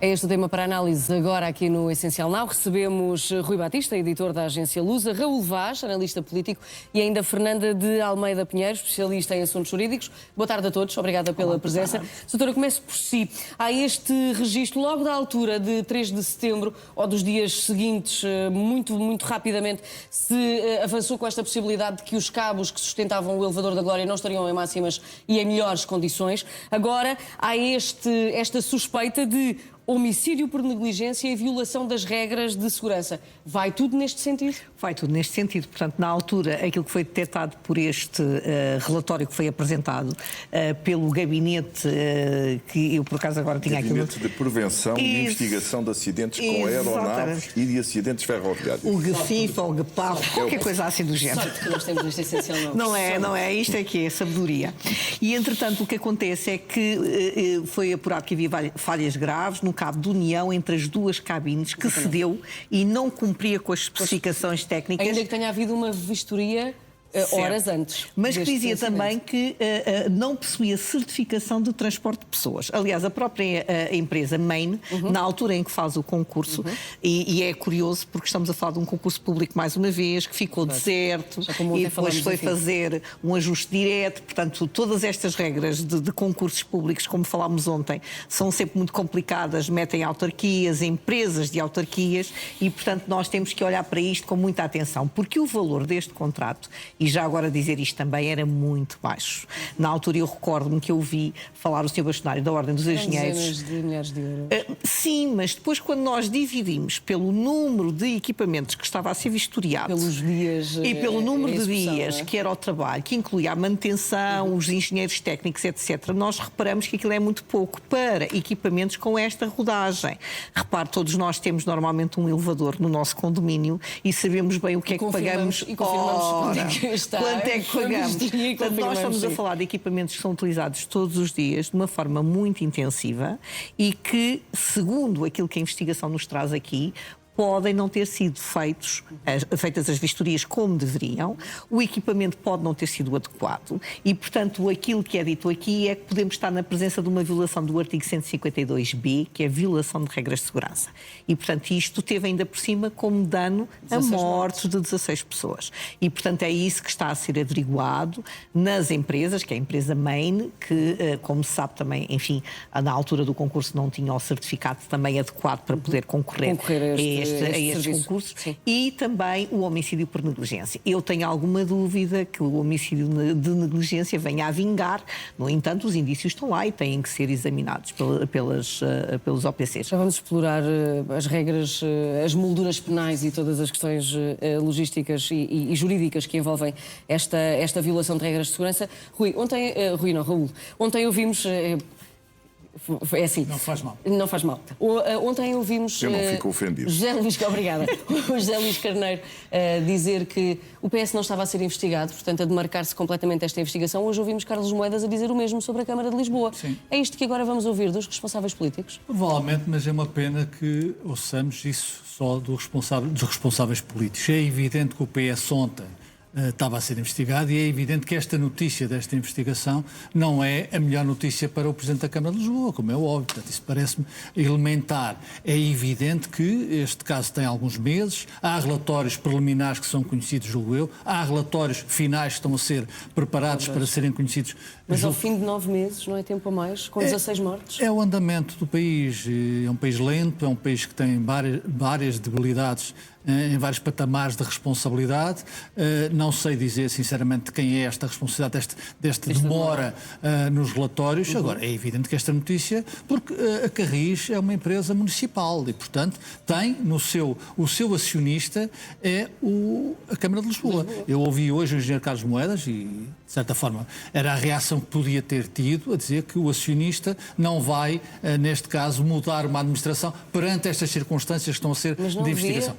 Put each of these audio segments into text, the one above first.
É este o tema para análise agora aqui no Essencial Now. Recebemos Rui Batista, editor da agência Lusa, Raul Vaz, analista político, e ainda Fernanda de Almeida Pinheiro, especialista em assuntos jurídicos. Boa tarde a todos, obrigada pela presença. Doutora, começo por si. Há este registro logo da altura de 3 de setembro ou dos dias seguintes, muito rapidamente, se avançou com esta possibilidade de que os cabos que sustentavam o elevador da Glória não estariam em máximas e em melhores condições. Agora há esta suspeita de homicídio por negligência e violação das regras de segurança. Vai tudo neste sentido? Vai tudo neste sentido. Portanto, na altura, aquilo que foi detectado por este relatório que foi apresentado pelo gabinete, que eu por acaso agora tinha aqui... Gabinete de Prevenção e Investigação de Acidentes com Aeronaves e de Acidentes Ferroviários. O GFIF ou o GPAF, qualquer coisa assim do género. Sorte que nós temos neste Essencial Não. Não é. Isto é que é sabedoria. E, entretanto, o que acontece é que foi apurado que havia falhas graves no cabo de união entre as duas cabines que cedeu e não cumpria com as especificações técnicas. Ainda que tenha havido uma vistoria horas antes. Mas que dizia também que não possuía certificação de transporte de pessoas. Aliás, a própria empresa Main, na altura em que faz o concurso, e é curioso porque estamos a falar de um concurso público mais uma vez, que ficou deserto e depois foi fazer um ajuste direto. Portanto, todas estas regras de concursos públicos, como falámos ontem, são sempre muito complicadas, metem autarquias, empresas de autarquias e, portanto, nós temos que olhar para isto com muita atenção, porque o valor deste contrato, e já agora dizer isto também, era muito baixo. Na altura eu recordo-me que eu ouvi falar o Sr. Bastonário da Ordem dos Engenheiros. Dezenas de milhares de euros. Sim, mas depois quando nós dividimos pelo número de equipamentos que estava a ser vistoriado pelos dias e pelo número de dias que era o trabalho, que incluía a manutenção, os engenheiros técnicos, etc., nós reparamos que aquilo é muito pouco para equipamentos com esta rodagem. Repare, todos nós temos normalmente um elevador no nosso condomínio e sabemos bem o que é que pagamos. E confirmamos quanto é que pagamos? Portanto, nós estamos a falar de equipamentos que são utilizados todos os dias de uma forma muito intensiva e que, segundo aquilo que a investigação nos traz aqui, podem não ter sido feitas as vistorias como deveriam, o equipamento pode não ter sido adequado e, portanto, aquilo que é dito aqui é que podemos estar na presença de uma violação do artigo 152b, que é a violação de regras de segurança. E, portanto, isto teve ainda por cima como dano a mortes de 16 pessoas. E, portanto, é isso que está a ser averiguado nas empresas, que é a empresa Main, que, como se sabe também, enfim, na altura do concurso não tinha o certificado também adequado para poder concorrer a estes concursos. Sim. E também o homicídio por negligência. Eu tenho alguma dúvida que o homicídio de negligência venha a vingar, no entanto os indícios estão lá e têm que ser examinados pelos OPCs. Já vamos explorar as regras, as molduras penais e todas as questões logísticas e jurídicas que envolvem esta violação de regras de segurança. Raul, ontem ouvimos... É assim. Não faz mal. Não faz mal. Ontem ouvimos... Eu não fico ofendido. Obrigada. O José Luís Carneiro dizer que o PS não estava a ser investigado, portanto a demarcar-se completamente esta investigação. Hoje ouvimos Carlos Moedas a dizer o mesmo sobre a Câmara de Lisboa. Sim. É isto que agora vamos ouvir dos responsáveis políticos? Provavelmente, mas é uma pena que ouçamos isso só dos responsáveis políticos. É evidente que o PS ontem estava a ser investigado e é evidente que esta notícia desta investigação não é a melhor notícia para o Presidente da Câmara de Lisboa, como é óbvio. Portanto, isso parece-me elementar. É evidente que este caso tem alguns meses, há relatórios preliminares que são conhecidos, julgo eu, há relatórios finais que estão a ser preparados para serem conhecidos. Mas ao fim de 9 meses, não é tempo a mais, com 16 mortes? É o andamento do país, é um país lento, é um país que tem várias debilidades em vários patamares de responsabilidade. Não sei dizer, sinceramente, quem é esta responsabilidade desta demora nos relatórios. Agora, é evidente que esta notícia, porque a Carris é uma empresa municipal e, portanto, tem o seu acionista é a Câmara de Lisboa. Eu ouvi hoje o engenheiro Carlos Moedas e, de certa forma, era a reação que podia ter tido a dizer que o acionista não vai, neste caso, mudar uma administração perante estas circunstâncias que estão a ser de investigação.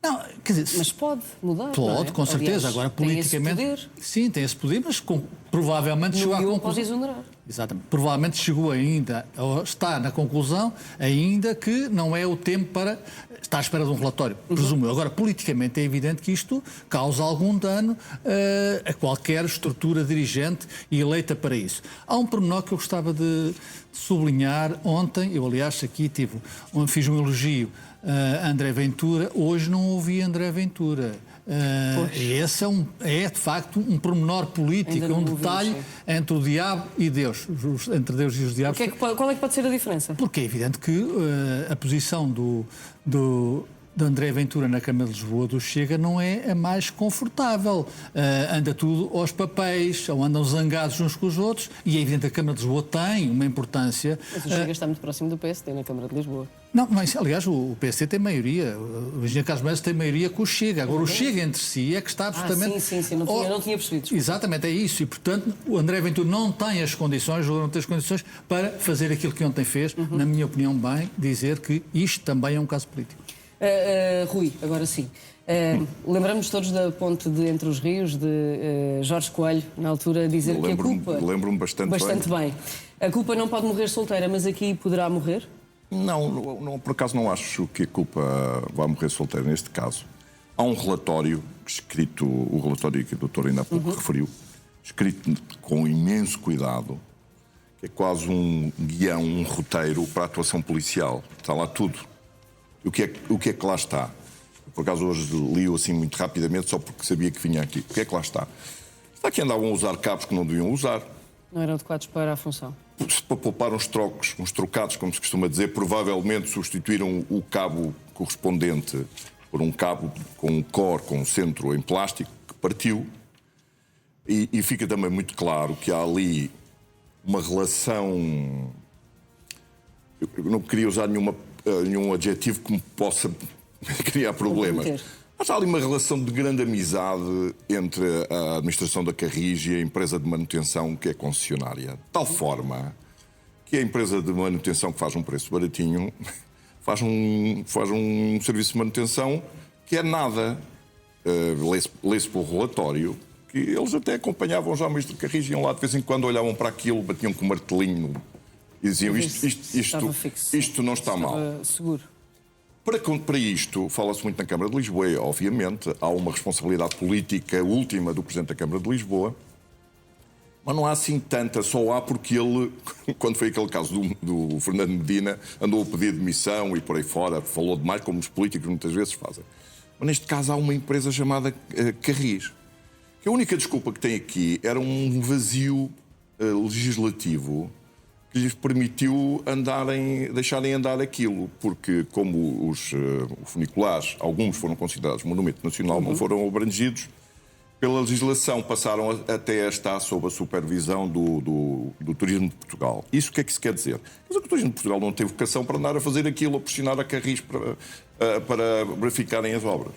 Não, quer dizer, mas pode mudar. Pode, com certeza. Aliás, agora, politicamente. Tem esse poder. Sim, tem esse poder, mas provavelmente chegou à conclusão. Pode exonerar. Exatamente. Provavelmente chegou ainda, ou está na conclusão, ainda que não é o tempo para estar à espera de um relatório, presumo eu. Agora, politicamente é evidente que isto causa algum dano a qualquer estrutura dirigente e eleita para isso. Há um pormenor que eu gostava de sublinhar. Ontem, eu aliás aqui fiz um elogio a André Ventura, hoje não ouvi André Ventura. Esse é de facto um pormenor político, um detalhe entre o diabo e Deus, entre Deus e os diabos. Qual é que pode ser a diferença? Porque é evidente que a posição de André Ventura na Câmara de Lisboa do Chega não é a mais confortável. Anda tudo aos papéis, ou andam zangados uns com os outros, e é evidente que a Câmara de Lisboa tem uma importância. Mas o Chega está muito próximo do PSD na Câmara de Lisboa. Não, mas, aliás, o PSD tem maioria, o engenheiro Carlos Moedas tem maioria com o Chega. Agora, o Chega entre si é que está absolutamente... Sim, não tinha percebido. Desculpa. Exatamente, é isso. E, portanto, o André Ventura não tem as condições, ou não tem as condições para fazer aquilo que ontem fez, na minha opinião, bem, dizer que isto também é um caso político. Rui, agora sim. Lembramos todos da ponte de Entre os Rios, de Jorge Coelho, na altura, dizer que a culpa... Lembro-me bastante bem. A culpa não pode morrer solteira, mas aqui poderá morrer? Não, por acaso não acho que a culpa vai morrer solteira neste caso. Há um relatório escrito, o relatório que o doutor ainda há pouco referiu, escrito com imenso cuidado, que é quase um guião, um roteiro para a atuação policial. Está lá tudo. O que é que lá está? Por acaso hoje li-o assim muito rapidamente, só porque sabia que vinha aqui. O que é que lá está? Está que andavam a usar cabos que não deviam usar. Não eram adequados para a função. Para poupar uns trocados, como se costuma dizer, provavelmente substituíram o cabo correspondente por um cabo com um core, com um centro em plástico, que partiu. E fica também muito claro que há ali uma relação... Eu não queria usar nenhum adjetivo que me possa criar problemas. Mas há ali uma relação de grande amizade entre a administração da Carris e a empresa de manutenção que é concessionária. De tal forma que a empresa de manutenção que faz um preço baratinho faz um serviço de manutenção que é nada. Lê-se pelo relatório que eles até acompanhavam já o ministro de Carris, iam lá de vez em quando, olhavam para aquilo, batiam com o martelinho e diziam isto não está mal. Seguro. Para isto, fala-se muito na Câmara de Lisboa, e, obviamente, há uma responsabilidade política última do Presidente da Câmara de Lisboa, mas não há assim tanta, só há porque ele, quando foi aquele caso do Fernando Medina, andou a pedir demissão e por aí fora, falou demais, como os políticos muitas vezes fazem. Mas neste caso há uma empresa chamada Carris, que a única desculpa que tem aqui era um vazio legislativo que lhes permitiu deixarem andar aquilo, porque como os funiculares, alguns foram considerados monumento nacional, não foram abrangidos pela legislação, passaram até a estar sob a supervisão do Turismo de Portugal. Isso o que é que isso quer dizer? Mas o Turismo de Portugal não tem vocação para andar a fazer aquilo, a pressionar a Carris para verificarem as obras.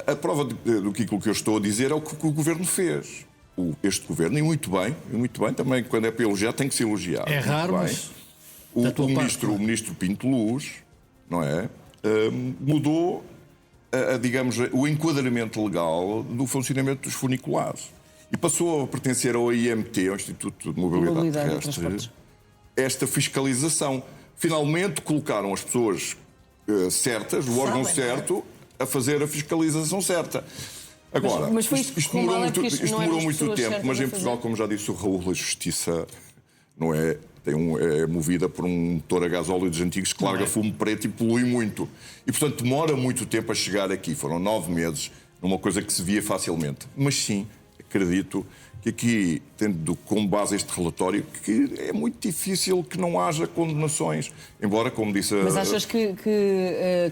A prova do que eu estou a dizer é o que o Governo fez. Este governo, e muito bem, também quando é para elogiar tem que se elogiar. É raro, mas... O ministro Pinto Luz, não é? Mudou, digamos, o enquadramento legal do funcionamento dos funiculares. E passou a pertencer ao IMT, ao Instituto de Mobilidade Terrestre, esta fiscalização. Finalmente colocaram as pessoas certas, o órgão certo, a fazer a fiscalização certa. Agora, mas isto demorou muito tempo, mas em Portugal, como já disse o Raul, a justiça não é, é movida por um motor a gasóleo dos antigos que larga fumo preto e polui muito. E, portanto, demora muito tempo a chegar aqui. Foram 9 meses, numa coisa que se via facilmente. Mas sim, acredito que aqui, tendo como base este relatório, que é muito difícil que não haja condenações. Embora, como disse... Mas achas que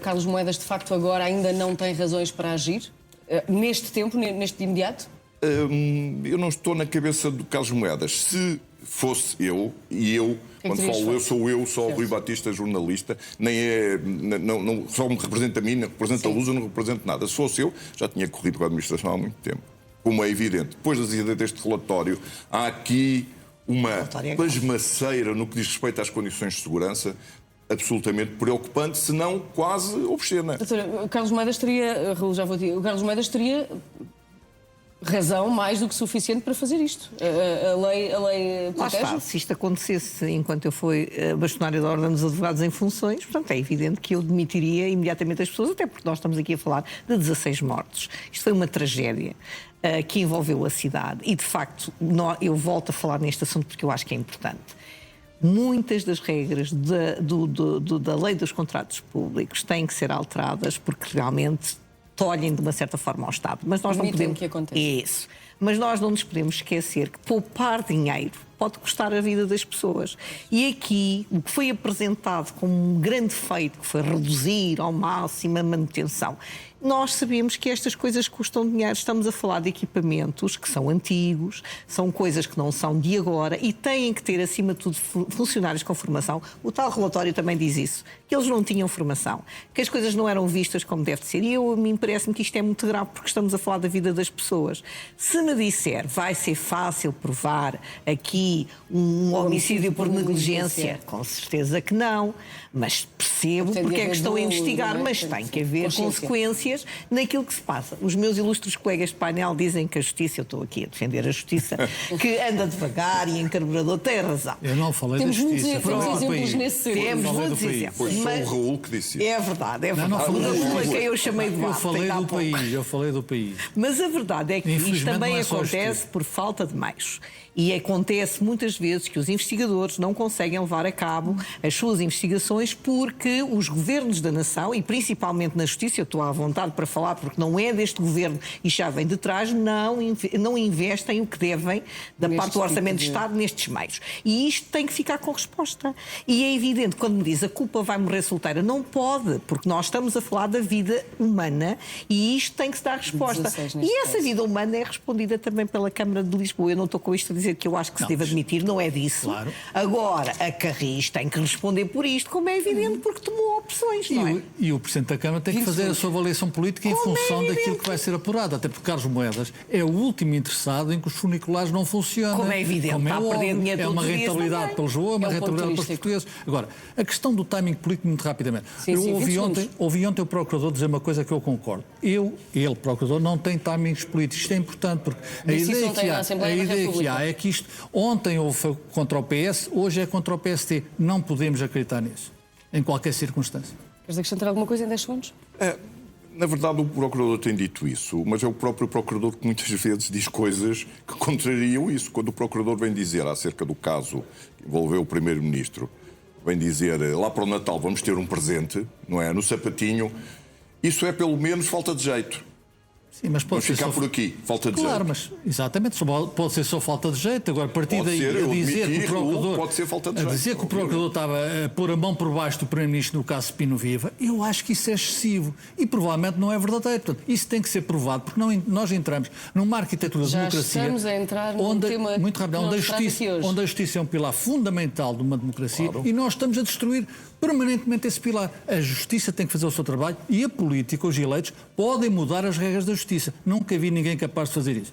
Carlos Moedas, de facto, agora ainda não tem razões para agir? Neste tempo, neste imediato? Eu não estou na cabeça do Carlos Moedas. Se fosse eu, e eu, quando falo eu, sou o Rui Batista, jornalista, não só me representa a mim, não representa a Luz, eu não represento nada. Se fosse eu, já tinha corrido com a administração há muito tempo. Como é evidente. Depois das ideias deste relatório, há aqui uma pasmaceira no que diz respeito às condições de segurança absolutamente preocupante, se não quase obscena. Doutora, o Carlos Moedas teria, Raul, já vou dizer, o Carlos Moedas teria razão mais do que suficiente para fazer isto. A lei Lá protege? está, se isto acontecesse enquanto eu fui bastonária da Ordem dos Advogados em funções, portanto, é evidente que eu demitiria imediatamente as pessoas, até porque nós estamos aqui a falar de 16 mortos. Isto foi uma tragédia que envolveu a cidade e, de facto, eu volto a falar neste assunto porque eu acho que é importante. Muitas das regras da lei dos contratos públicos têm que ser alteradas porque realmente tolhem de uma certa forma ao Estado. Mas nós não podemos... que aconteça. Isso. Mas nós não nos podemos esquecer que poupar dinheiro pode custar a vida das pessoas. E aqui, o que foi apresentado como um grande feito, que foi reduzir ao máximo a manutenção, nós sabemos que estas coisas custam dinheiro. Estamos a falar de equipamentos que são antigos, são coisas que não são de agora e têm que ter, acima de tudo, funcionários com formação. O tal relatório também diz isso, que eles não tinham formação, que as coisas não eram vistas como deve ser. E a mim parece-me que isto é muito grave porque estamos a falar da vida das pessoas. Se me disser vai ser fácil provar aqui um homicídio por negligência, com certeza que não, mas percebo porque é que estão a investigar, mas tem que haver consequências naquilo que se passa. Os meus ilustres colegas de painel dizem que a justiça, eu estou aqui a defender a justiça, que anda devagar e em carburador, tem razão. Eu não falei da justiça. Temos exemplos nesse sentido. Temos muitos exemplos. Foi só o Raul que disse isso. É verdade, é verdade. Não falei da O Raul a justiça. quem eu chamei de Eu bafo, falei ainda há do pouco. país, eu falei do país. Mas a verdade é que isto Infelizmente também não é só acontece justiça. por falta de meios. E acontece muitas vezes que os investigadores não conseguem levar a cabo as suas investigações porque os governos da nação, e principalmente na justiça, eu estou à vontade para falar porque não é deste governo e já vem de trás, não investem o que devem da parte do Orçamento de Estado nestes meios. E isto tem que ficar com resposta. E é evidente, quando me diz a culpa vai morrer solteira, não pode, porque nós estamos a falar da vida humana e isto tem que se dar resposta. 16 neste E essa caso. vida humana é respondida também pela Câmara de Lisboa. Eu não estou com isto a dizer que eu acho que se deve admitir, não é disso. Claro. Agora, a Carris tem que responder por isto, como é evidente, porque tomou opções, não é? E o Presidente da Câmara tem que fazer a sua avaliação política em Como é função evidente. daquilo que vai ser apurado. Até porque Carlos Moedas é o último interessado em que os funiculares não funcionem. Como é evidente, está a perder óbvio, dinheiro é todos uma os dias rentabilidade também. para Lisboa, uma É um ponto rentabilidade para os turístico. portugueses. Agora, a questão do timing político, muito rapidamente. Sim, Eu sim, 20 segundos. ouvi ontem o Procurador dizer uma coisa que eu concordo. Ele, Procurador, não tem timings políticos. Isto é importante porque a Disse isso ideia, ontem que na há, Assembleia a da ideia que República. há é que isto ontem houve contra o PS, hoje é contra o PST. Não podemos acreditar nisso, em qualquer circunstância. Queres acrescentar alguma coisa em 10 segundos? Na verdade, o Procurador tem dito isso, mas é o próprio Procurador que muitas vezes diz coisas que contrariam isso. Quando o Procurador vem dizer acerca do caso que envolveu o Primeiro-Ministro, vem dizer lá para o Natal vamos ter um presente, não é? No sapatinho, isso é pelo menos falta de jeito. Sim, mas pode Vamos ser ficar só... por aqui, falta de Claro, jeito. mas exatamente, pode ser só falta de jeito. Agora, a partir Pode daí ser, a eu dizer admiti, que o Procurador, pode ser falta de a jeito, dizer que o Procurador estava a pôr a mão por baixo do Primeiro-Ministro no caso Pino Viva, eu acho que isso é excessivo e provavelmente não é verdadeiro. Portanto, isso tem que ser provado, porque nós entramos numa arquitetura de Já democracia estamos a entrar num onde, tema muito rápido, que onde, não se trata aqui hoje. onde a justiça é um pilar fundamental de uma democracia Claro. e nós estamos a destruir permanentemente esse pilar. A justiça tem que fazer o seu trabalho e a política, os eleitos, podem mudar as regras da justiça. Nunca vi ninguém capaz de fazer isso.